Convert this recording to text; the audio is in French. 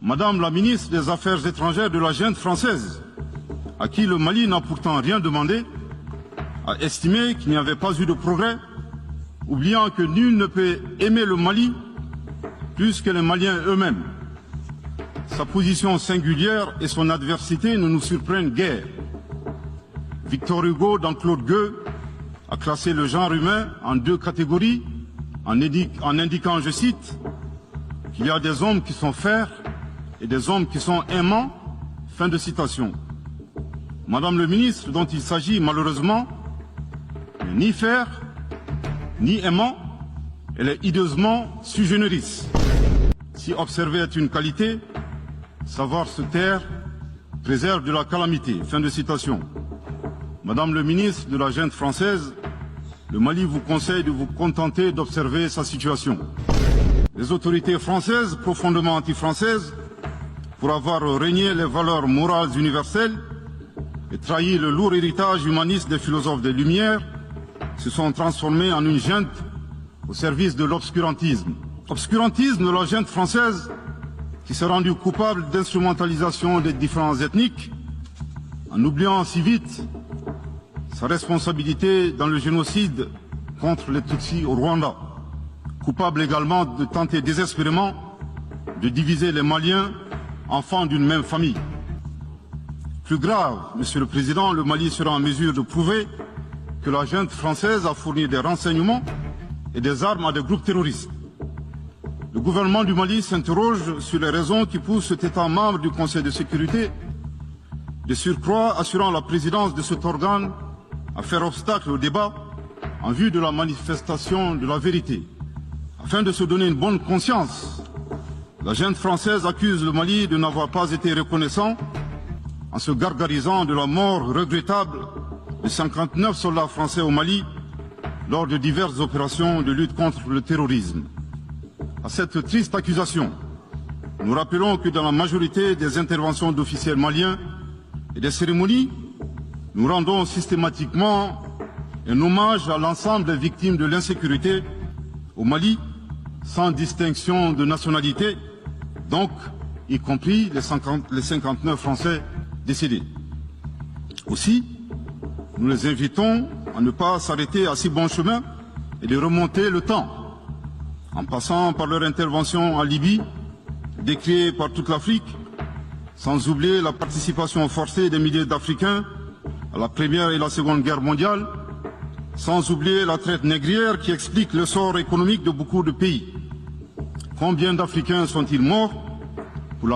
Madame la ministre des Affaires étrangères de la junte française, à qui le Mali n'a pourtant rien demandé, a estimé qu'il n'y avait pas eu de progrès, oubliant que nul ne peut aimer le Mali plus que les Maliens eux-mêmes. Sa position singulière et son adversité ne nous surprennent guère. Victor Hugo, dans Claude Gueux, a classé le genre humain en deux catégories, en indiquant, je cite, qu'il y a des hommes qui sont fers et des hommes qui sont aimants, fin de citation. Madame le ministre, dont il s'agit malheureusement, n'est ni fer, ni aimant, elle est hideusement sui generis. Si observer est une qualité, savoir se taire préserve de la calamité, fin de citation. Madame le ministre de la junte française, le Mali vous conseille de vous contenter d'observer sa situation. Les autorités françaises, profondément anti-françaises, pour avoir régné les valeurs morales universelles et trahi le lourd héritage humaniste des philosophes des Lumières, se sont transformées en une junte au service de l'obscurantisme. Obscurantisme de la junte française qui s'est rendue coupable d'instrumentalisation des différences ethniques, en oubliant si vite sa responsabilité dans le génocide contre les Tutsis au Rwanda. Coupable également de tenter désespérément de diviser les Maliens, enfants d'une même famille. Plus grave, Monsieur le Président, le Mali sera en mesure de prouver que la junte française a fourni des renseignements et des armes à des groupes terroristes. Le gouvernement du Mali s'interroge sur les raisons qui poussent cet État membre du Conseil de sécurité, de surcroît assurant la présidence de cet organe, à faire obstacle au débat en vue de la manifestation de la vérité. Afin de se donner une bonne conscience, la junte française accuse le Mali de n'avoir pas été reconnaissant en se gargarisant de la mort regrettable de 59 soldats français au Mali lors de diverses opérations de lutte contre le terrorisme. À cette triste accusation, nous rappelons que dans la majorité des interventions d'officiels maliens et des cérémonies, nous rendons systématiquement un hommage à l'ensemble des victimes de l'insécurité au Mali, sans distinction de nationalité, donc y compris les 59 Français décédés. Aussi, nous les invitons à ne pas s'arrêter à si bon chemin et de remonter le temps, en passant par leur intervention en Libye, décriée par toute l'Afrique, sans oublier la participation forcée des milliers d'Africains à la Première et la Seconde Guerre mondiale, sans oublier la traite négrière qui explique le sort économique de beaucoup de pays. Combien d'Africains sont-ils morts